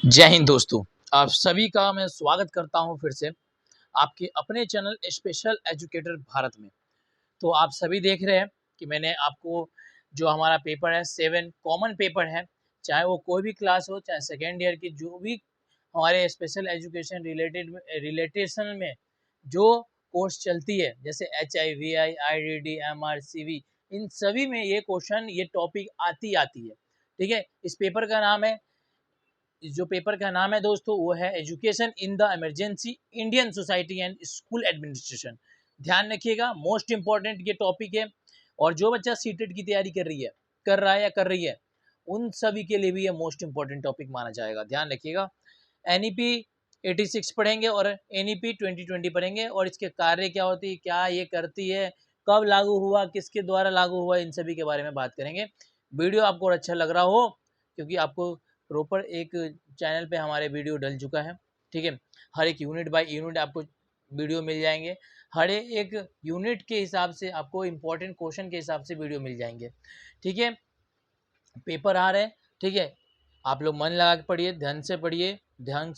जय हिंद दोस्तों। आप सभी का मैं स्वागत करता हूं फिर से आपके अपने चैनल स्पेशल एजुकेटर भारत में। तो आप सभी देख रहे हैं कि मैंने आपको जो हमारा पेपर है 7 कॉमन पेपर है, चाहे वो कोई भी क्लास हो, चाहे सेकेंड ईयर की जो भी हमारे स्पेशल एजुकेशन रिलेटेशन में जो कोर्स चलती है, जैसे HIVI, IDD, MRCV, इन सभी में ये क्वेश्चन ये टॉपिक आती है। ठीक है, इस पेपर का नाम है जो पेपर का नाम है दोस्तों वो है education in the emergency Indian society and school administration. ध्यान रखिएगा, मोस्ट इंपॉर्टेंट ये टॉपिक है। और जो बच्चा सीटेट की तैयारी कर रहा है या कर रही है, उन सभी के लिए भी ये मोस्ट इंपॉर्टेंट टॉपिक माना जाएगा। ध्यान रखिएगा, NEP 86 पढ़ेंगे और NEP 2020 पढ़ेंगे, और इसके कार्य क्या होती है, क्या ये करती है, कब लागू हुआ, किसके द्वारा लागू हुआ, इन सभी के बारे में बात करेंगे। वीडियो आपको अच्छा लग रहा हो, क्योंकि आपको प्रॉपर एक चैनल पे हमारे वीडियो डल चुका है। ठीक है, हर एक यूनिट बाय यूनिट आपको वीडियो मिल जाएंगे, हर एक यूनिट के हिसाब से आपको इम्पोर्टेंट क्वेश्चन के हिसाब से वीडियो मिल जाएंगे। ठीक है, पेपर आ रहे हैं। ठीक है, आप लोग मन लगा के पढ़िए, ध्यान से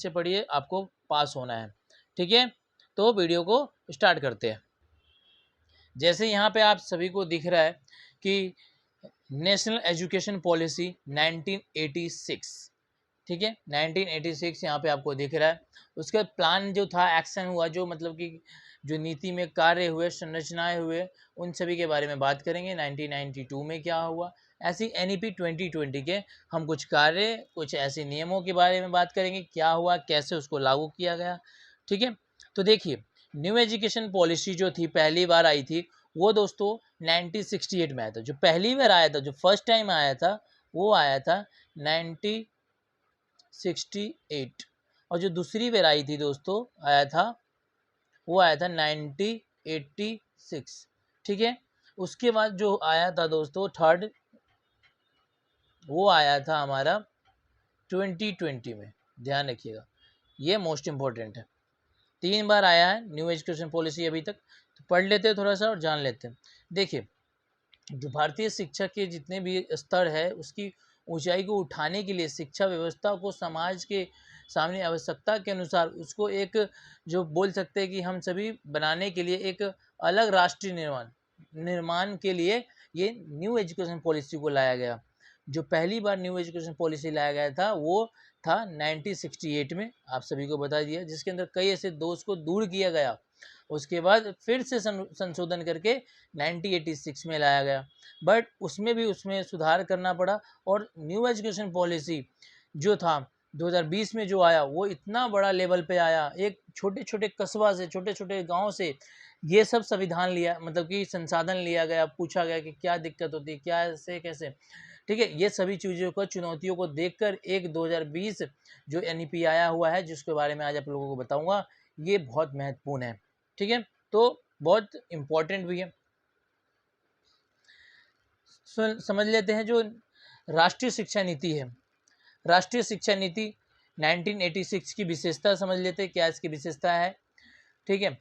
पढ़िए, आपको पास होना है। ठीक है, तो वीडियो को स्टार्ट करते हैं। जैसे यहाँ पे आप सभी को दिख रहा है कि नेशनल एजुकेशन पॉलिसी 1986, ठीक है, 1986 यहाँ पे आपको दिख रहा है। उसका प्लान जो था, एक्शन हुआ, जो मतलब कि जो नीति में कार्य हुए, संरचनाएं हुए, उन सभी के बारे में बात करेंगे। 1992 में क्या हुआ, ऐसी NEP 2020 के हम कुछ कार्य, कुछ ऐसे नियमों के बारे में बात करेंगे, क्या हुआ, कैसे उसको लागू किया गया। ठीक है, तो देखिए, न्यू एजुकेशन पॉलिसी जो थी, पहली बार आई थी, वो दोस्तों 1968 में आया था। जो पहली बार आया था, जो फर्स्ट टाइम आया था, वो आया था 1968। और जो दूसरी बार आई थी दोस्तों, आया था, वो आया था 1986। ठीक है, उसके बाद जो आया था दोस्तों थर्ड, वो आया था हमारा 2020 में। ध्यान रखिएगा, ये मोस्ट इम्पोर्टेंट है। 3 बार आया है न्यू एजुकेशन पॉलिसी अभी तक। तो पढ़ लेते हैं थोड़ा सा और जान लेते हैं। देखिए, जो भारतीय शिक्षा के जितने भी स्तर है, उसकी ऊंचाई को उठाने के लिए, शिक्षा व्यवस्था को समाज के सामने आवश्यकता के अनुसार उसको एक, जो बोल सकते हैं कि हम सभी बनाने के लिए, एक अलग राष्ट्रीय निर्माण के लिए ये न्यू एजुकेशन पॉलिसी को लाया गया। जो पहली बार न्यू एजुकेशन पॉलिसी लाया गया था, वो था 1968 में, आप सभी को बता दिया, जिसके अंदर कई ऐसे दोष को दूर किया गया। उसके बाद फिर से संशोधन करके 1986 में लाया गया, बट उसमें सुधार करना पड़ा। और न्यू एजुकेशन पॉलिसी जो था 2020 में जो आया, वो इतना बड़ा लेवल पे आया, एक छोटे छोटे कस्बा से, छोटे छोटे गांव से ये सब संविधान लिया, मतलब कि संसाधन लिया गया, पूछा गया कि क्या दिक्कत होती है, क्या ऐसे कैसे। ठीक है, ये सभी चीज़ों को, चुनौतियों को देखकर एक 2020 जो NEP आया हुआ है, जिसके बारे में आज आप लोगों को बताऊंगा, ये बहुत महत्वपूर्ण है। ठीक है, तो बहुत इम्पोर्टेंट भी है। समझ लेते हैं जो राष्ट्रीय शिक्षा नीति है। राष्ट्रीय शिक्षा नीति 1986 की विशेषता समझ लेते हैं, क्या इसकी विशेषता है। ठीक है,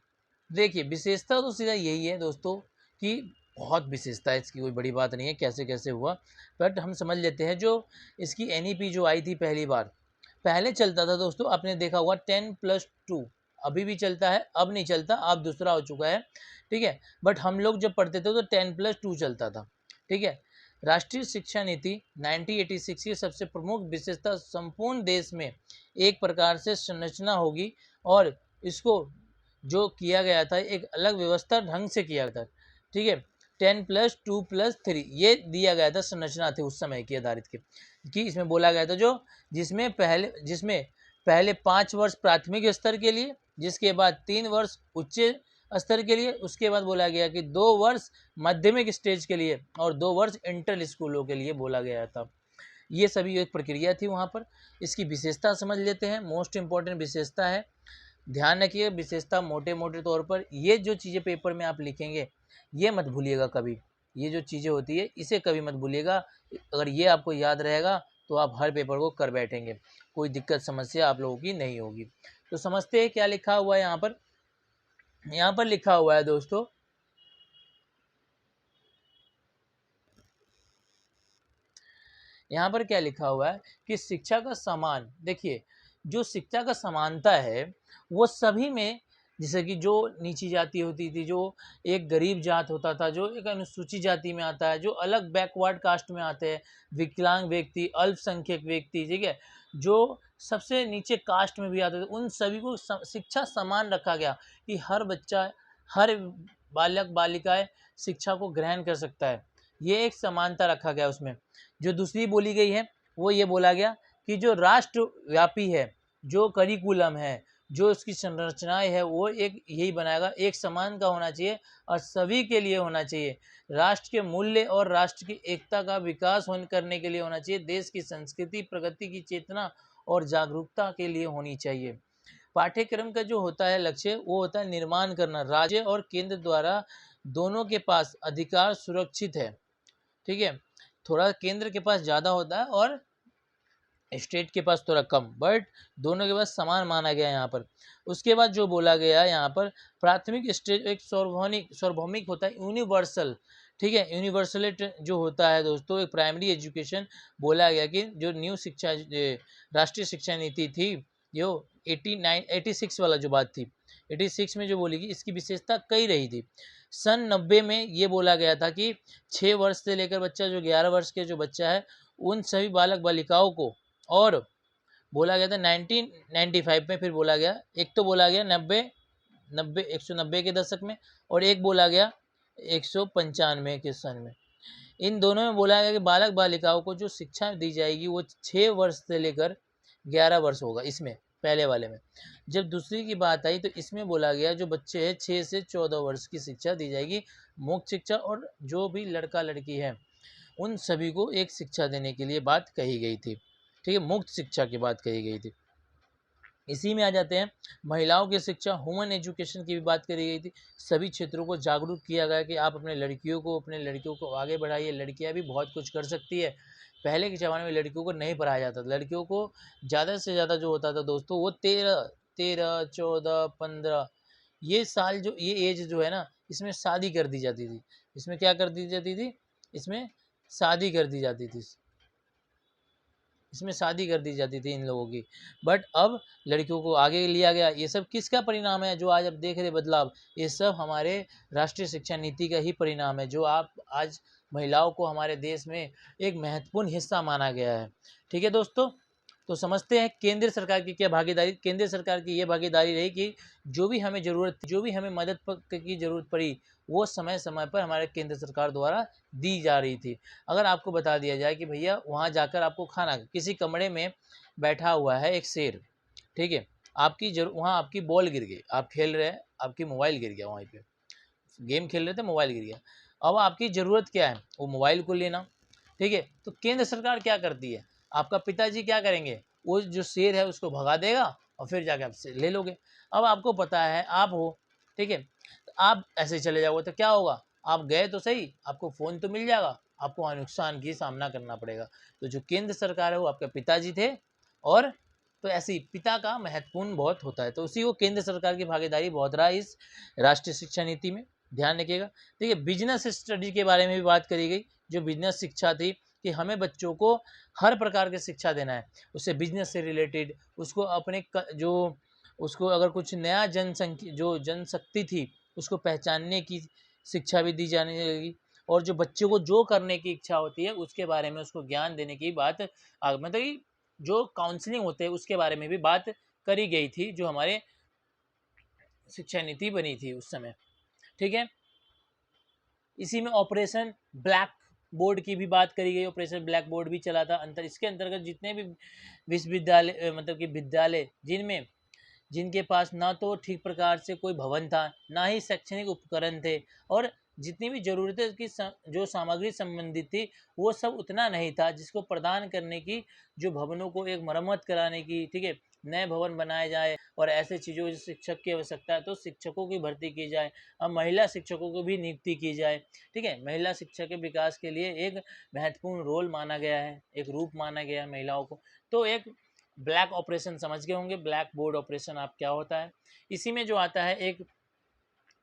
देखिए, विशेषता तो सीधा यही है दोस्तों कि बहुत विशेषता है इसकी, कोई बड़ी बात नहीं है कैसे कैसे हुआ, बट हम समझ लेते हैं। जो इसकी NEP जो आई थी पहली बार, पहले चलता था दोस्तों, आपने देखा होगा 10+2, अभी भी चलता है, अब नहीं चलता, अब दूसरा हो चुका है। ठीक है, बट हम लोग जब पढ़ते थे तो 10+2 चलता था। ठीक है, राष्ट्रीय शिक्षा नीति 1986 की सबसे प्रमुख विशेषता, संपूर्ण देश में एक प्रकार से संरचना होगी, और इसको जो किया गया था, एक अलग व्यवस्था ढंग से किया गया था। ठीक है, 10+2+3 ये दिया गया था, संरचना थी उस समय की आधारित की, कि इसमें बोला गया था जो जिसमें पहले 5 वर्ष प्राथमिक स्तर के लिए, जिसके बाद 3 वर्ष उच्च स्तर के लिए, उसके बाद बोला गया कि 2 वर्ष माध्यमिक स्टेज के लिए और 2 वर्ष इंटर स्कूलों के लिए बोला गया था। ये सभी एक प्रक्रिया थी वहाँ पर। इसकी विशेषता समझ लेते हैं, मोस्ट इम्पॉर्टेंट विशेषता है। ध्यान रखिए, विशेषता मोटे मोटे तौर पर, ये जो चीज़ें पेपर में आप लिखेंगे, ये मत भूलिएगा कभी, ये जो चीज़ें होती है इसे कभी मत भूलिएगा। अगर ये आपको याद रहेगा तो आप हर पेपर को कर बैठेंगे, कोई दिक्कत समस्या आप लोगों की नहीं होगी। तो समझते हैं क्या लिखा हुआ है यहाँ पर। यहाँ पर लिखा हुआ है दोस्तों, यहाँ पर क्या लिखा हुआ है कि शिक्षा का समान, देखिए जो शिक्षा का समानता है वो सभी में, जैसे कि जो नीची जाति होती थी, जो एक गरीब जात होता था, जो एक अनुसूचित जाति में आता है, जो अलग बैकवर्ड कास्ट में आते हैं, विकलांग व्यक्ति, अल्पसंख्यक व्यक्ति, ठीक है, जो सबसे नीचे कास्ट में भी आते थे, उन सभी को शिक्षा समान रखा गया कि हर बच्चा, हर बालक बालिकाएं शिक्षा को ग्रहण कर सकता है। ये एक समानता रखा गया उसमें। जो दूसरी बोली गई है वो ये बोला गया कि जो राष्ट्रव्यापी है, जो करिकुलम है, जो उसकी संरचनाएं है, वो एक यही बनाएगा, एक समान का होना चाहिए और सभी के लिए होना चाहिए। राष्ट्र के मूल्य और राष्ट्र की एकता का विकास करने के लिए होना चाहिए। देश की संस्कृति, प्रगति की चेतना और जागरूकता के लिए होनी चाहिए। पाठ्यक्रम का जो होता है लक्ष्य, वो होता है निर्माण करना। राज्य और केंद्र द्वारा दोनों के पास अधिकार सुरक्षित है, ठीक है। थोड़ा केंद्र के पास ज़्यादा होता है और स्टेट के पास थोड़ा कम, बट दोनों के पास समान माना गया यहाँ पर। उसके बाद जो बोला गया यहाँ पर, प्राथमिक स्टेज एक सार्वभौमिक होता है, यूनिवर्सल, ठीक है। यूनिवर्सलिट जो होता है दोस्तों, एक प्राइमरी एजुकेशन बोला गया कि जो न्यू शिक्षा, राष्ट्रीय शिक्षा नीति थी, जो 86 वाला जो बात थी, 86 में जो बोली गई, इसकी विशेषता कई रही थी। सन 90 में ये बोला गया था कि 6 वर्ष से लेकर बच्चा, जो 11 वर्ष के जो बच्चा है, उन सभी बालक बालिकाओं को, और बोला गया था 1995 में, फिर बोला गया, एक तो बोला गया 190 के दशक में, और एक बोला गया 195 के सन में। इन दोनों में बोला गया कि बालक बालिकाओं को जो शिक्षा दी जाएगी वो 6 वर्ष से लेकर 11 वर्ष होगा, इसमें पहले वाले में। जब दूसरी की बात आई तो इसमें बोला गया जो बच्चे हैं 6 से 14 वर्ष की शिक्षा दी जाएगी, मुक्त शिक्षा, और जो भी लड़का लड़की है उन सभी को एक शिक्षा देने के लिए बात कही गई थी, ठीक है, मुक्त शिक्षा की बात कही गई थी। इसी में आ जाते हैं महिलाओं की शिक्षा, वुमेन एजुकेशन की भी बात करी गई थी। सभी क्षेत्रों को जागरूक किया गया कि आप अपने लड़कियों को आगे बढ़ाइए, लड़कियां भी बहुत कुछ कर सकती है। पहले के ज़माने में लड़कियों को नहीं पढ़ाया जाता था, लड़कियों को ज़्यादा से ज़्यादा जो होता था दोस्तों, वो 13, 14, 15 ये साल, जो ये एज जो है ना, इसमें शादी कर दी जाती थी। इसमें क्या कर दी जाती थी, इसमें शादी कर दी जाती थी, इसमें शादी कर दी जाती थी इन लोगों की। बट अब लड़कियों को आगे लिया गया। ये सब किसका परिणाम है जो आज आप देख रहे बदलाव? ये सब हमारे राष्ट्रीय शिक्षा नीति का ही परिणाम है, जो आप आज महिलाओं को हमारे देश में एक महत्वपूर्ण हिस्सा माना गया है, ठीक है दोस्तों। तो समझते हैं केंद्र सरकार की क्या भागीदारी। केंद्र सरकार की ये भागीदारी रही कि जो भी हमें ज़रूरत, जो भी हमें मदद की ज़रूरत पड़ी, वो समय समय पर हमारे केंद्र सरकार द्वारा दी जा रही थी। अगर आपको बता दिया जाए कि भैया वहाँ जाकर आपको खाना, किसी कमरे में बैठा हुआ है एक शेर, ठीक है, वहाँ आपकी बॉल गिर गई, आप खेल रहे हैं, आपकी मोबाइल गिर गया, वहाँ पे गेम खेल रहे थे, मोबाइल गिर गया। अब आपकी ज़रूरत क्या है? वो मोबाइल को लेना, ठीक है। तो केंद्र सरकार क्या करती है, आपका पिताजी क्या करेंगे, वो जो शेर है उसको भगा देगा और फिर जाके आपसे ले लोगे। अब आपको पता है आप हो, ठीक है, तो आप ऐसे चले जाओगे तो क्या होगा, आप गए तो सही, आपको फ़ोन तो मिल जाएगा, आपको वहाँ नुकसान की सामना करना पड़ेगा। तो जो केंद्र सरकार है वो आपके पिताजी थे, और तो ऐसे ही पिता का महत्वपूर्ण बहुत होता है, तो उसी को केंद्र सरकार की भागीदारी बहुत रहा इस राष्ट्रीय शिक्षा नीति में, ध्यान रखिएगा। देखिए बिजनेस स्टडी के बारे में भी बात करी गई, जो बिजनेस शिक्षा थी कि हमें बच्चों को हर प्रकार की शिक्षा देना है, उससे बिजनेस से रिलेटेड, उसको अपने जो उसको अगर कुछ नया जनशक्ति थी उसको पहचानने की शिक्षा भी दी जाने लगी, और जो बच्चों को जो करने की इच्छा होती है उसके बारे में उसको ज्ञान देने की बात, मतलब कि जो काउंसलिंग होते हैं उसके बारे में भी बात करी गई थी, जो हमारे शिक्षा नीति बनी थी उस समय, ठीक है। इसी में ऑपरेशन ब्लैक बोर्ड की भी बात करी गई, ऑपरेशन ब्लैक बोर्ड भी चला था। इसके अंतर्गत जितने भी विश्वविद्यालय, मतलब कि विद्यालय जिनके पास ना तो ठीक प्रकार से कोई भवन था, ना ही शैक्षणिक उपकरण थे, और जितनी भी ज़रूरतें की जो सामग्री संबंधित थी वो सब उतना नहीं था जिसको प्रदान करने की, जो भवनों को एक मरम्मत कराने की, ठीक है, नए भवन बनाए जाए, और ऐसे चीज़ों जो शिक्षक की आवश्यकता है तो शिक्षकों की भर्ती की जाए। अब महिला शिक्षकों को भी नियुक्ति की जाए, ठीक है। महिला शिक्षा के विकास के लिए एक महत्वपूर्ण रोल माना गया है, एक रूप माना गया है महिलाओं को। तो एक ब्लैक ऑपरेशन समझ गए होंगे, ब्लैक बोर्ड ऑपरेशन आप क्या होता है। इसी में जो आता है एक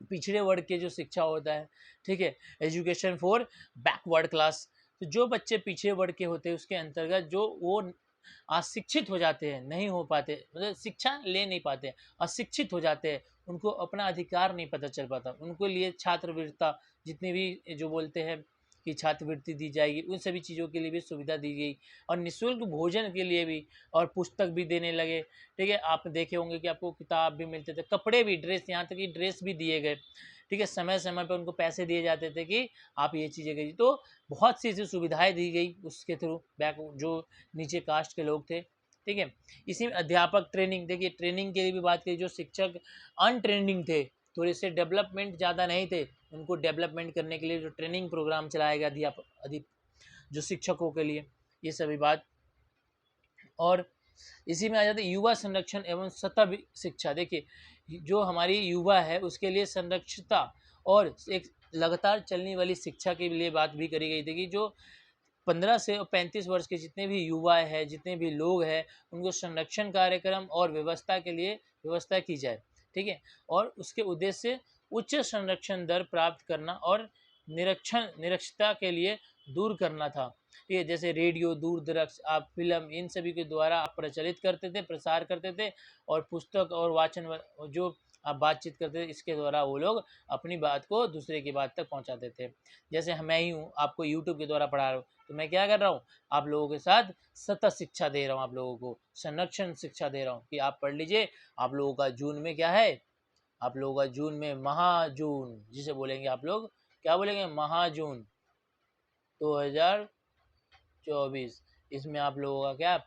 पिछड़े वर्ग के जो शिक्षा होता है, ठीक है, एजुकेशन फॉर बैकवर्ड क्लास। तो जो बच्चे पीछे वर्ग के होते हैं उसके अंतर्गत जो वो अशिक्षित हो जाते हैं, नहीं हो पाते, मतलब शिक्षा ले नहीं पाते, अशिक्षित हो जाते हैं, उनको अपना अधिकार नहीं पता चल पाता, उनको लिए छात्रवृत्ता जितनी भी जो बोलते हैं कि छात्रवृत्ति दी जाएगी, उन सभी चीज़ों के लिए भी सुविधा दी गई और निःशुल्क भोजन के लिए भी और पुस्तक भी देने लगे। ठीक है, आप देखे होंगे कि आपको किताब भी मिलते थे, कपड़े भी, ड्रेस, यहाँ तक कि ड्रेस भी दिए गए। ठीक है, समय समय पर उनको पैसे दिए जाते थे कि आप ये चीज़ें करिए, तो बहुत सी ऐसी सुविधाएं दी गई उसके थ्रू बैक जो नीचे कास्ट के लोग थे। ठीक है, इसी में अध्यापक ट्रेनिंग, देखिए ट्रेनिंग के लिए भी बात करी, जो शिक्षक अनट्रेनिंग थे, थोड़े से डेवलपमेंट ज़्यादा नहीं थे, उनको डेवलपमेंट करने के लिए जो ट्रेनिंग प्रोग्राम चलाया गया अध्यापक जो शिक्षकों के लिए, ये सभी बात। और इसी में आ जाते युवा संरक्षण एवं सतत शिक्षा। देखिए जो हमारी युवा है उसके लिए संरक्षिता और एक लगातार चलने वाली शिक्षा के लिए बात भी करी गई थी कि जो 15 से 35 वर्ष के जितने भी युवा हैं, जितने भी लोग हैं, उनको संरक्षण कार्यक्रम और व्यवस्था के लिए व्यवस्था की जाए। ठीक है, और उसके उद्देश्य से उच्च संरक्षण दर प्राप्त करना और निरक्षरता के लिए दूर करना था। ये जैसे रेडियो, दूरदर्शन, आप फिल्म, इन सभी के द्वारा आप प्रचलित करते थे, प्रसार करते थे, और पुस्तक और वाचन जो आप बातचीत करते थे, इसके द्वारा वो लोग अपनी बात को दूसरे की बात तक पहुंचाते थे। जैसे मैं ही हूँ, आपको यूट्यूब के द्वारा पढ़ा रहा हूँ, तो मैं क्या कर रहा हूँ, आप लोगों के साथ सतत शिक्षा दे रहा हूँ, आप लोगों को संरक्षण शिक्षा दे रहा हूँ कि आप पढ़ लीजिए। आप लोगों का जून में क्या है, आप लोगों का जून में महाजून, जिसे बोलेंगे आप लोग क्या बोलेंगे, महाजून 2024, इसमें आप लोगों का क्या है,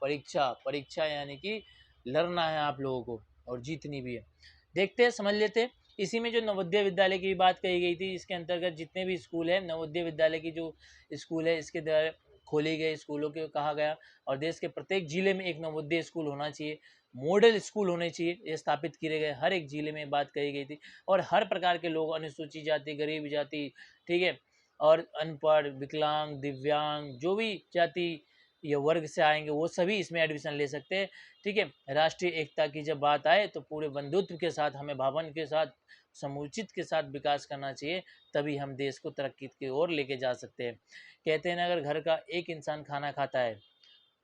परीक्षा यानी कि लड़ना है आप लोगों को और जीतनी भी है। देखते हैं, समझ लेते हैं। इसी में जो नवोदय विद्यालय की बात कही गई थी, इसके अंतर्गत जितने भी स्कूल है, नवोदय विद्यालय की जो स्कूल है इसके द्वारा खोले गए स्कूलों के कहा गया, और देश के प्रत्येक जिले में एक नवोदय स्कूल होना चाहिए, मॉडल स्कूल होने चाहिए, ये स्थापित किए गए, हर एक जिले में बात कही गई थी। और हर प्रकार के लोग, अनुसूचित जाति, गरीब जाति, ठीक है, और अनपढ़, विकलांग, दिव्यांग, जो भी जाति या वर्ग से आएंगे वो सभी इसमें एडमिशन ले सकते हैं। ठीक है, राष्ट्रीय एकता की जब बात आए तो पूरे बंधुत्व के साथ, हमें भावन के साथ, समुचित के साथ विकास करना चाहिए, तभी हम देश को तरक्की की ओर लेके जा सकते हैं। कहते हैं ना, अगर घर का एक इंसान खाना खाता है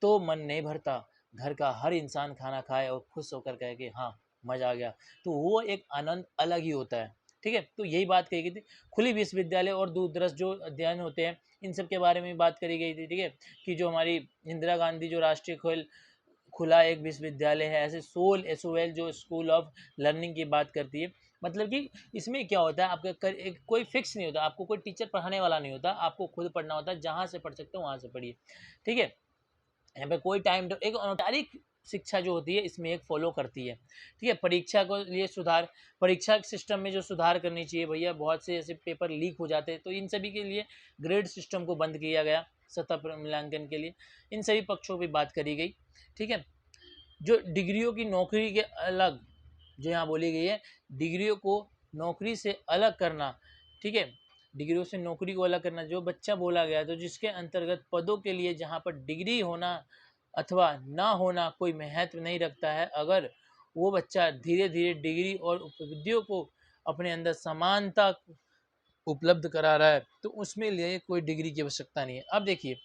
तो मन नहीं भरता, घर का हर इंसान खाना खाए और खुश होकर कहे कि हाँ मज़ा आ गया, तो वो एक आनंद अलग ही होता है। ठीक है, तो यही बात कही गई थी। खुली विश्वविद्यालय और दूरदर्श जो अध्ययन होते हैं, इन सब के बारे में बात करी गई थी। ठीक है, कि जो हमारी इंदिरा गांधी जो राष्ट्रीय खुला एक विश्वविद्यालय है, ऐसे सोल एसओएल जो स्कूल ऑफ लर्निंग की बात करती है। मतलब कि इसमें क्या होता है, आपका कोई फिक्स नहीं होता, आपको कोई टीचर पढ़ाने वाला नहीं होता, आपको खुद पढ़ना होता है, जहाँ से पढ़ सकते हो वहाँ से पढ़िए। ठीक है, यहाँ पे कोई टाइम एक औपचारिक शिक्षा जो होती है इसमें एक फॉलो करती है। ठीक है, परीक्षा को लिए सुधार, परीक्षा सिस्टम में जो सुधार करनी चाहिए भैया, बहुत से ऐसे पेपर लीक हो जाते हैं, तो इन सभी के लिए ग्रेड सिस्टम को बंद किया गया सतत मूल्यांकन के लिए। इन सभी पक्षों पर बात करी गई। ठीक है, जो डिग्रियों की नौकरी के अलग, जो यहाँ बोली गई है, डिग्रियों को नौकरी से अलग करना। ठीक है, डिग्रियों से नौकरी को अलग करना, जो बच्चा बोला गया, तो जिसके अंतर्गत पदों के लिए जहाँ पर डिग्री होना अथवा ना होना कोई महत्व नहीं रखता है, अगर वो बच्चा धीरे धीरे डिग्री और उपलब्धियों को अपने अंदर समानता उपलब्ध करा रहा है, तो उसमें लिए कोई डिग्री की आवश्यकता नहीं है। अब देखिए,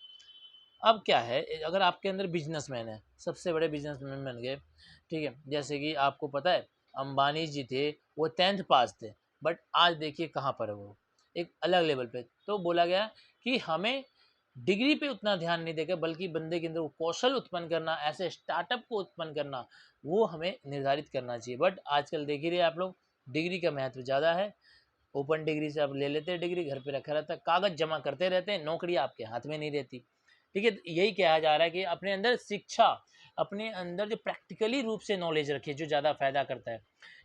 अब क्या है, अगर आपके अंदर बिजनेसमैन है, सबसे बड़े बिजनेसमैन बन गए, ठीक है, जैसे कि आपको पता है अंबानी जी थे, वो 10th पास थे, बट आज देखिए कहाँ पर है, वो एक अलग लेवल पे। तो बोला गया कि हमें डिग्री पे उतना ध्यान नहीं देकर, बल्कि बंदे के अंदर वो कौशल उत्पन्न करना, ऐसे स्टार्टअप को उत्पन्न करना, वो हमें निर्धारित करना चाहिए। बट आजकल देख ही रहे आप लोग, डिग्री का महत्व ज़्यादा है। ओपन डिग्री से आप ले लेते हैं, डिग्री घर पे रखा रहता है, कागज जमा करते रहते हैं, नौकरी आपके हाथ में नहीं रहती। ठीक है, यही कहा जा रहा है कि अपने अंदर शिक्षा, अपने अंदर जो प्रैक्टिकली रूप से नॉलेज रखिए, जो ज़्यादा फायदा करता है।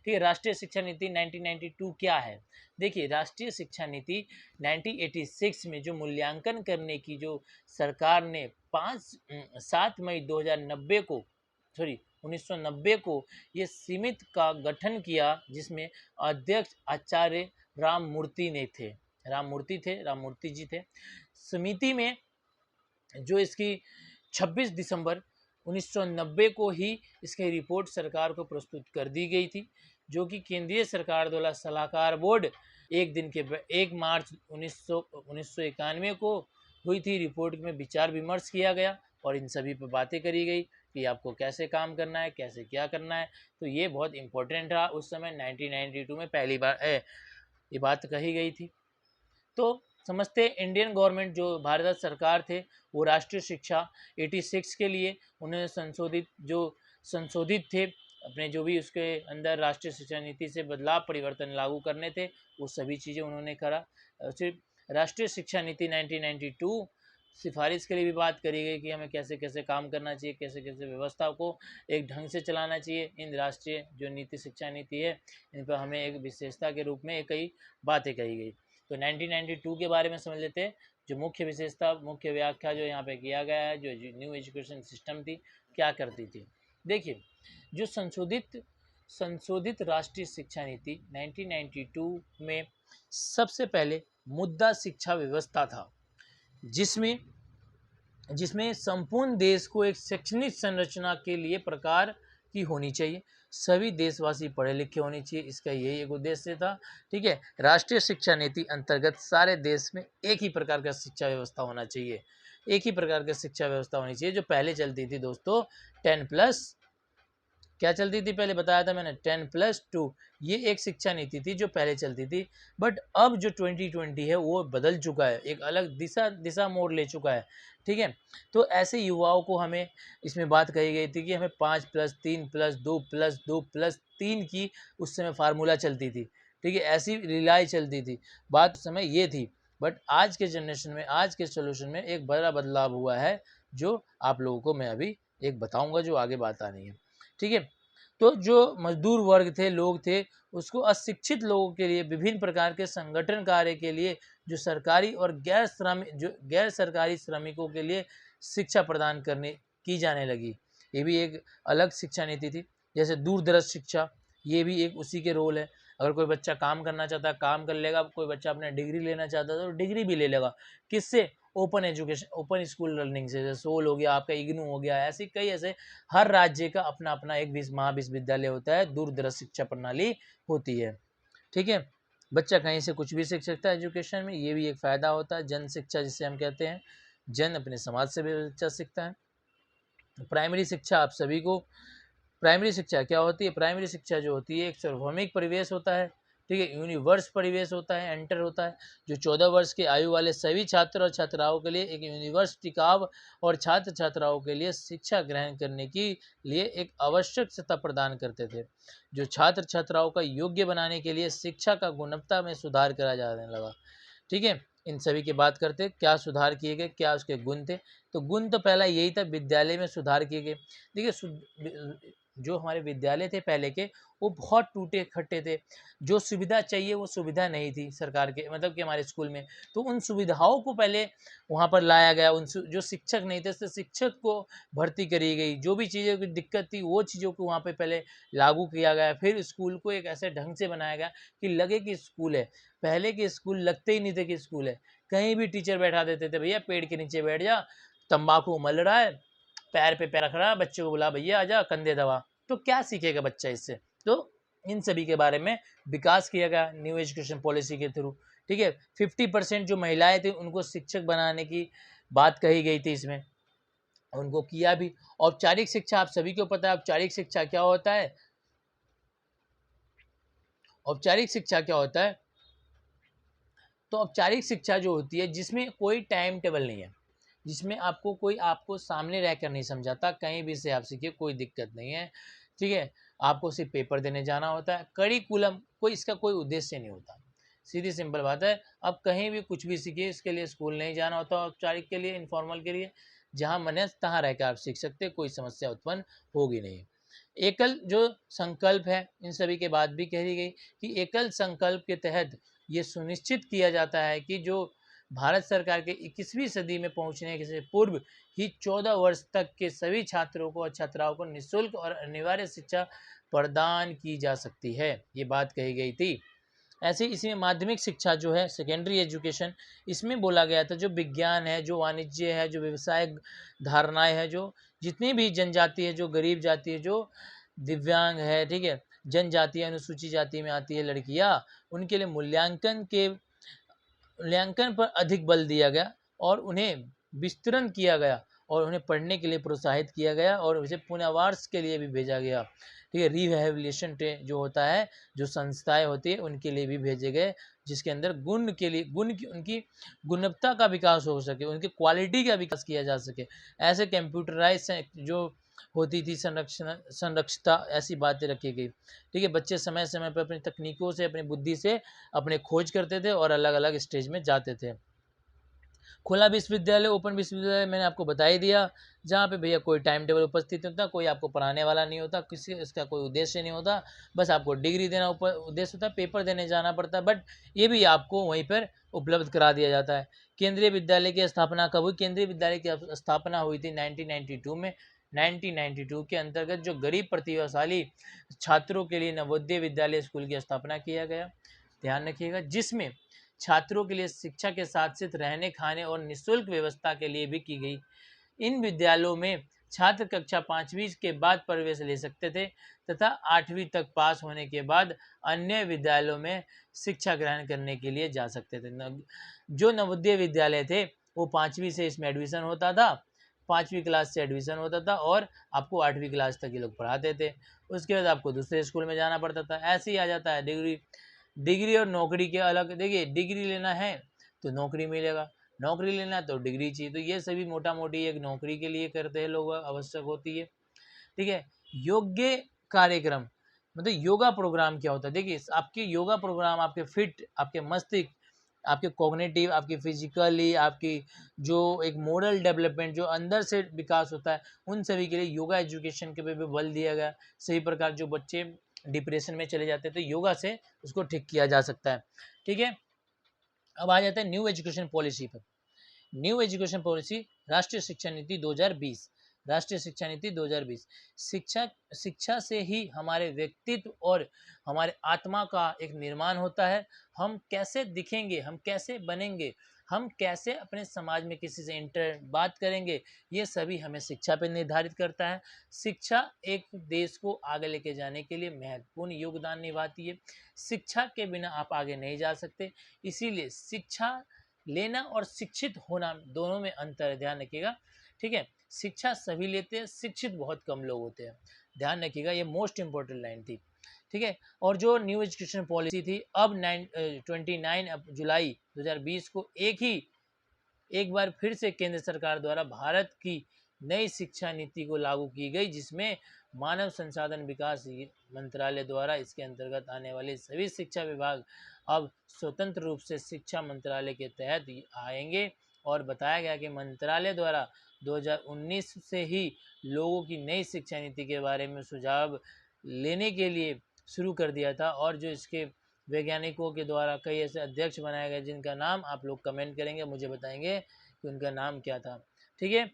ठीक है, राष्ट्रीय शिक्षा नीति 1992 क्या है, देखिए राष्ट्रीय शिक्षा नीति 1986 में जो मूल्यांकन करने की जो सरकार ने 7 मई 2090 को, सॉरी 1990 को ये समिति का गठन किया, जिसमें अध्यक्ष आचार्य राम मूर्ति जी थे। समिति में जो इसकी 26 दिसंबर 1990 को ही इसकी रिपोर्ट सरकार को प्रस्तुत कर दी गई थी, जो कि केंद्रीय सरकार द्वारा सलाहकार बोर्ड 1 मार्च 1991 को हुई थी, रिपोर्ट में विचार विमर्श किया गया और इन सभी पर बातें करी गई कि आपको कैसे काम करना है, कैसे क्या करना है। तो ये बहुत इम्पोर्टेंट रहा उस समय 1992 में पहली बार ये बात कही गई थी। तो समझते इंडियन गवर्नमेंट जो भारत सरकार थे वो राष्ट्रीय शिक्षा 86 के लिए उन्हें संशोधित थे अपने जो भी उसके अंदर राष्ट्रीय शिक्षा नीति से बदलाव परिवर्तन लागू करने थे वो सभी चीज़ें उन्होंने करा। सिर्फ राष्ट्रीय शिक्षा नीति 1992 सिफारिश के लिए भी बात करी गई कि हमें कैसे कैसे काम करना चाहिए, कैसे कैसे व्यवस्था को एक ढंग से चलाना चाहिए। इन राष्ट्रीय जो नीति शिक्षा नीति है इन पर हमें एक विशेषता के रूप में कई बातें कही गई। तो 1992 के बारे में समझ लेते हैं। जो मुख्य विशेषता, मुख्य व्याख्या जो यहाँ पे किया गया है, जो न्यू एजुकेशन सिस्टम थी क्या करती थी। देखिए, जो संशोधित राष्ट्रीय शिक्षा नीति 1992 में सबसे पहले मुद्दा शिक्षा व्यवस्था था, जिसमें संपूर्ण देश को एक शैक्षणिक संरचना के लिए प्रकार की होनी चाहिए, सभी देशवासी पढ़े लिखे होने चाहिए, इसका यही एक उद्देश्य था। ठीक है, राष्ट्रीय शिक्षा नीति अंतर्गत सारे देश में एक ही प्रकार का शिक्षा व्यवस्था होना चाहिए, एक ही प्रकार की शिक्षा व्यवस्था होनी चाहिए। जो पहले चलती थी दोस्तों 10+ क्या चलती थी, पहले बताया था मैंने 10+2, ये एक शिक्षा नीति थी जो पहले चलती थी। बट अब जो 2020 है वो बदल चुका है, एक अलग दिशा मोड़ ले चुका है। ठीक है, तो ऐसे युवाओं को हमें इसमें बात कही गई थी कि हमें 5+3+2+2+3 की उस समय फार्मूला चलती थी। ठीक है, ऐसी रिलाई चलती थी, बात उस समय ये थी। बट आज के जनरेशन में, आज के सोल्यूशन में एक बड़ा बदलाव हुआ है जो आप लोगों को मैं अभी एक बताऊंगा, जो आगे बात आनी है। ठीक है, तो जो मजदूर वर्ग थे, लोग थे, उसको अशिक्षित लोगों के लिए विभिन्न प्रकार के संगठन कार्य के लिए जो सरकारी और गैर सरकारी श्रमिकों के लिए शिक्षा प्रदान करने की जाने लगी। ये भी एक अलग शिक्षा नीति थी। जैसे दूरदर्श शिक्षा, ये भी एक उसी के रोल है। अगर कोई बच्चा काम करना चाहता है काम कर लेगा, कोई बच्चा अपने डिग्री लेना चाहता है तो डिग्री भी ले लेगा। किससे? Open education, open school learning से। जैसे सोल हो गया, आपका इग्नू हो गया, ऐसे कई ऐसे हर राज्य का अपना अपना एक महाविश्वविद्यालय होता है, दूरदर्श शिक्षा प्रणाली होती है। ठीक है, बच्चा कहीं से कुछ भी सीख सकता है एजुकेशन में, ये भी एक फ़ायदा होता है। जन शिक्षा जिसे हम कहते हैं, जन अपने समाज से भी बच्चा सीखता है। प्राइमरी शिक्षा, आप सभी को प्राइमरी शिक्षा क्या होती है? प्राइमरी शिक्षा जो होती है एक सार्वभौमिक परिवेश होता है। ठीक है, यूनिवर्स परिवेश होता है, एंटर होता है, जो 14 वर्ष की आयु वाले सभी छात्र और छात्राओं के लिए एक यूनिवर्स टिकाव और छात्र छात्राओं के लिए शिक्षा ग्रहण करने के लिए एक आवश्यक सत्ता प्रदान करते थे, जो छात्र छात्राओं का योग्य बनाने के लिए शिक्षा का गुणवत्ता में सुधार करा जाने लगा। ठीक है, इन सभी की बात करते क्या सुधार किए गए, क्या उसके गुण थे। तो गुण तो पहला यही था, विद्यालय में सुधार किए गए। देखिए, जो हमारे विद्यालय थे पहले के, वो बहुत टूटे खट्टे थे। जो सुविधा चाहिए वो सुविधा नहीं थी सरकार के, मतलब कि हमारे स्कूल में। तो उन सुविधाओं को पहले वहाँ पर लाया गया। जो शिक्षक नहीं थे तो शिक्षक को भर्ती करी गई। जो भी चीज़ों की दिक्कत थी वो चीज़ों को वहाँ पे पहले लागू किया गया। फिर स्कूल को एक ऐसे ढंग से बनाया गया कि लगे कि स्कूल है। पहले के स्कूल लगते ही नहीं थे कि स्कूल है। कहीं भी टीचर बैठा देते थे, भैया पेड़ के नीचे बैठ जा, तंबाकू मल रहा है, पैर पे पैर रख रहा है, बच्चे को बुला, भैया आजा कंधे दबा। तो क्या सीखेगा बच्चा इससे? तो इन सभी के बारे में विकास किया गया न्यू एजुकेशन पॉलिसी के थ्रू। ठीक है, 50% जो महिलाएं थी उनको शिक्षक बनाने की बात कही गई थी इसमें, उनको किया भी। औपचारिक शिक्षा, आप सभी को पता है औपचारिक शिक्षा क्या होता है। औपचारिक शिक्षा क्या होता है? तो औपचारिक शिक्षा जो होती है जिसमें कोई टाइम टेबल नहीं है, जिसमें आपको सामने रहकर नहीं समझाता, कहीं भी से आप सीखिए, कोई दिक्कत नहीं है। ठीक है, आपको सिर्फ पेपर देने जाना होता है, करिकुलम कोई इसका कोई उद्देश्य नहीं होता। सीधी सिंपल बात है, आप कहीं भी कुछ भी सीखिए, इसके लिए स्कूल नहीं जाना होता। औपचारिक के लिए, इनफॉर्मल के लिए जहाँ मन है तहाँ रहकर आप सीख सकते, कोई समस्या उत्पन्न होगी नहीं। एकल जो संकल्प है, इन सभी के बाद भी कही गई कि एकल संकल्प के तहत ये सुनिश्चित किया जाता है कि जो भारत सरकार के 21वीं सदी में पहुंचने से पूर्व ही 14 वर्ष तक के सभी छात्रों को और छात्राओं को निःशुल्क और अनिवार्य शिक्षा प्रदान की जा सकती है, ये बात कही गई थी। ऐसे इसमें माध्यमिक शिक्षा जो है, सेकेंडरी एजुकेशन, इसमें बोला गया था जो विज्ञान है, जो वाणिज्य है, जो व्यवसाय धारणाएं है, जो जितनी भी जनजाति है, जो गरीब जाति है, जो दिव्यांग है, ठीक है, जनजाति अनुसूचित जाति में आती है लड़कियां, उनके लिए मूल्यांकन पर अधिक बल दिया गया और उन्हें विस्तृत किया गया और उन्हें पढ़ने के लिए प्रोत्साहित किया गया और उसे पुनर्वास के लिए भी भेजा गया। ठीक है, रिहैबिलिटेशन जो होता है, जो संस्थाएं होती है उनके लिए भी भेजे गए, जिसके अंदर गुण के लिए उनकी गुणवत्ता का विकास हो सके, उनकी क्वालिटी का विकास किया जा सके। ऐसे कंप्यूटराइज जो होती थी संरक्षता, ऐसी बातें रखी गई। ठीक है, बच्चे समय समय पर अपनी तकनीकों से, अपनी बुद्धि से अपने खोज करते थे और अलग अलग स्टेज में जाते थे। खुला विश्वविद्यालय, ओपन विश्वविद्यालय मैंने आपको बता ही दिया, जहाँ पे भैया कोई टाइम टेबल उपस्थित नहीं होता, कोई आपको पढ़ाने वाला नहीं होता, किसी इसका कोई उद्देश्य नहीं होता, बस आपको डिग्री देना उद्देश्य होता है, पेपर देने जाना पड़ता है, बट ये भी आपको वहीं पर उपलब्ध करा दिया जाता है। केंद्रीय विद्यालय की स्थापना कब हुई? केंद्रीय विद्यालय की स्थापना हुई थी 1992 में। 1992 के अंतर्गत जो गरीब प्रतिभाशाली छात्रों के लिए नवोदय विद्यालय स्कूल की स्थापना किया गया, ध्यान रखिएगा, जिसमें छात्रों के लिए शिक्षा के साथ साथ रहने खाने और निःशुल्क व्यवस्था के लिए भी की गई। इन विद्यालयों में छात्र कक्षा 5वीं के बाद प्रवेश ले सकते थे तथा 8वीं तक पास होने के बाद अन्य विद्यालयों में शिक्षा ग्रहण करने के लिए जा सकते थे। जो नवोदय विद्यालय थे वो 5वीं से इसमें एडमिशन होता था, 5वीं क्लास से एडमिशन होता था और आपको 8वीं क्लास तक ये लोग पढ़ाते थे। उसके बाद आपको दूसरे स्कूल में जाना पड़ता था। ऐसे ही आ जाता है डिग्री और नौकरी के अलग। देखिए, डिग्री लेना है तो नौकरी मिलेगा, नौकरी लेना है तो डिग्री चाहिए, तो ये सभी मोटा मोटी एक नौकरी के लिए करते हैं लोग, आवश्यक होती है। ठीक है, योग्य कार्यक्रम मतलब योगा प्रोग्राम क्या होता है? देखिए, आपके योगा प्रोग्राम आपके फिट, आपके मस्तिष्क, आपके कॉग्निटिव, आपकी फिजिकली, आपकी जो एक मोरल डेवलपमेंट जो अंदर से विकास होता है, उन सभी के लिए योगा एजुकेशन के पे भी बल दिया गया। सही प्रकार जो बच्चे डिप्रेशन में चले जाते हैं तो योगा से उसको ठीक किया जा सकता है। ठीक है, अब आ जाता है न्यू एजुकेशन पॉलिसी पर। न्यू एजुकेशन पॉलिसी, राष्ट्रीय शिक्षा नीति 2020। राष्ट्रीय शिक्षा नीति 2020 शिक्षा से ही हमारे व्यक्तित्व और हमारे आत्मा का एक निर्माण होता है। हम कैसे दिखेंगे, हम कैसे बनेंगे, हम कैसे अपने समाज में किसी से बात करेंगे, ये सभी हमें शिक्षा पर निर्धारित करता है। शिक्षा एक देश को आगे लेके जाने के लिए महत्वपूर्ण योगदान निभाती है। शिक्षा के बिना आप आगे नहीं जा सकते, इसीलिए शिक्षा लेना और शिक्षित होना दोनों में अंतर है, ध्यान रखिएगा। ठीक है, शिक्षा सभी लेते हैं, शिक्षित बहुत कम लोग होते हैं, ध्यान रखिएगा, ये मोस्ट इंपॉर्टेंट लाइन थी। ठीक है, और जो न्यू एजुकेशन पॉलिसी थी, अब 29 जुलाई 2020 को एक बार फिर से केंद्र सरकार द्वारा भारत की नई शिक्षा नीति को लागू की गई, जिसमें मानव संसाधन विकास मंत्रालय द्वारा इसके अंतर्गत आने वाले सभी शिक्षा विभाग अब स्वतंत्र रूप से शिक्षा मंत्रालय के तहत आएंगे। और बताया गया कि मंत्रालय द्वारा 2019 से ही लोगों की नई शिक्षा नीति के बारे में सुझाव लेने के लिए शुरू कर दिया था, और जो इसके वैज्ञानिकों के द्वारा कई ऐसे अध्यक्ष बनाए गए जिनका नाम आप लोग कमेंट करेंगे, मुझे बताएंगे कि उनका नाम क्या था। ठीक है,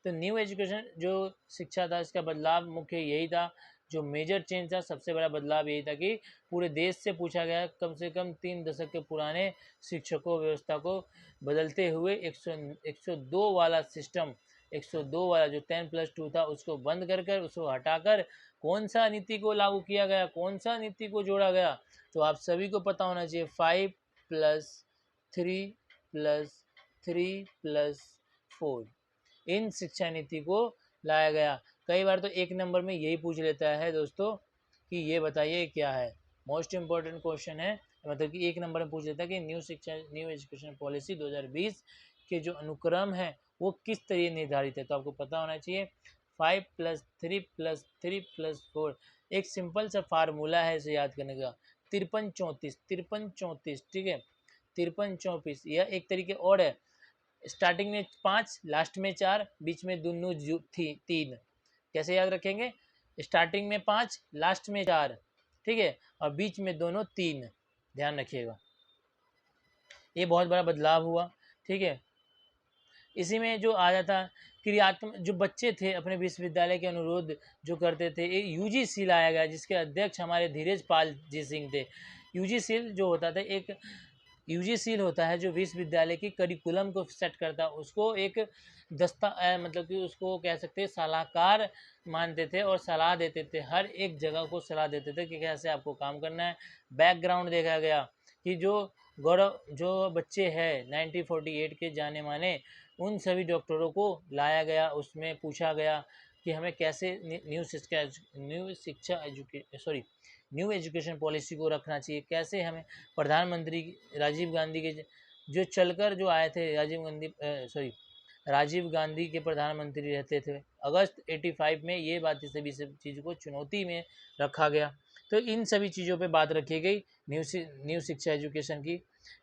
तो न्यू एजुकेशन जो शिक्षा था, इसका बदलाव मुख्य यही था, जो मेजर चेंज था, सबसे बड़ा बदलाव यही था कि पूरे देश से पूछा गया कम से कम 3 दशक के पुराने शिक्षकों व्यवस्था को बदलते हुए 102 वाला सिस्टम, 102 वाला जो 10+2 था उसको बंद कर उसको हटाकर कौन सा नीति को लागू किया गया, कौन सा नीति को जोड़ा गया, तो आप सभी को पता होना चाहिए, 5+3+3+4 इन शिक्षा नीति को लाया गया। कई बार तो एक नंबर में यही पूछ लेता है दोस्तों कि ये बताइए क्या है, मोस्ट इम्पोर्टेंट क्वेश्चन है, मतलब कि एक नंबर में पूछ लेता है कि न्यू एजुकेशन पॉलिसी 2020 के जो अनुक्रम है वो किस तरह निर्धारित है, तो आपको पता होना चाहिए 5+3+3+4 एक सिंपल सा फार्मूला है, इसे याद करने का, 53-34, ठीक है, 53-34, यह एक तरीके और है, स्टार्टिंग में 5, लास्ट में 4, बीच में दोनों 3, कैसे याद रखेंगे, स्टार्टिंग में 5, लास्ट में 4, ठीक है, और बीच में दोनों 3, ध्यान रखिएगा, ये बहुत बड़ा बदलाव हुआ। ठीक है, इसी में जो आ जाता क्रियात्मक, जो बच्चे थे अपने विश्वविद्यालय के अनुरोध जो करते थे, एक यूजीसी लाया गया जिसके अध्यक्ष हमारे धीरज पाल जी सिंह थे। यूजीसी जो होता था, एक यूजीसी होता है जो विश्वविद्यालय की करिकुलम को सेट करता, उसको एक मतलब कि उसको कह सकते हैं सलाहकार मानते थे और सलाह देते थे, हर एक जगह को सलाह देते थे कि कैसे आपको काम करना है। बैकग्राउंड देखा गया कि जो गौरव जो बच्चे हैं 1948 के जाने माने, उन सभी डॉक्टरों को लाया गया। उसमें पूछा गया कि हमें कैसे न्यू एजुकेशन पॉलिसी को रखना चाहिए, कैसे हमें प्रधानमंत्री राजीव गांधी के जो चलकर जो आए थे, राजीव गांधी के प्रधानमंत्री रहते थे। अगस्त 85 में ये बातें सभी सब चीज़ों को चुनौती में रखा गया। तो इन सभी चीज़ों पे बात रखी गई न्यू शिक्षा एजुकेशन की।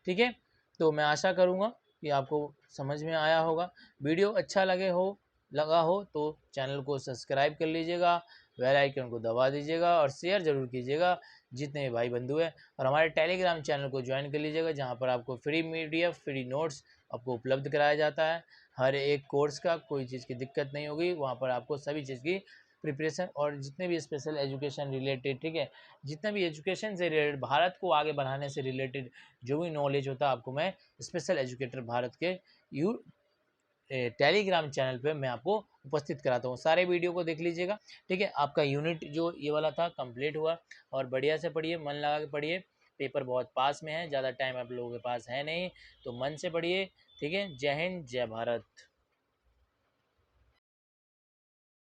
ठीक है, तो मैं आशा करूँगा कि आपको समझ में आया होगा। वीडियो अच्छा लगा हो तो चैनल को सब्सक्राइब कर लीजिएगा, बेल आइकन को दबा दीजिएगा और शेयर ज़रूर कीजिएगा जितने भी भाई बंधु हैं। और हमारे टेलीग्राम चैनल को ज्वाइन कर लीजिएगा, जहाँ पर आपको फ्री PDF फ्री नोट्स आपको उपलब्ध कराया जाता है। हर एक कोर्स का कोई चीज़ की दिक्कत नहीं होगी, वहाँ पर आपको सभी चीज़ की प्रिपरेशन और जितने भी स्पेशल एजुकेशन रिलेटेड, ठीक है, जितना भी एजुकेशन से रिलेटेड, भारत को आगे बढ़ाने से रिलेटेड जो भी नॉलेज होता है, आपको मैं स्पेशल एजुकेटर भारत के टेलीग्राम चैनल पे मैं आपको उपस्थित कराता हूँ। सारे वीडियो को देख लीजिएगा। ठीक है, आपका यूनिट जो ये वाला था कंप्लीट हुआ, और बढ़िया से पढ़िए, मन लगा के पढ़िए। पेपर बहुत पास में है, ज़्यादा टाइम आप लोगों के पास है नहीं, तो मन से पढ़िए। ठीक है, जय हिंद, जय भारत।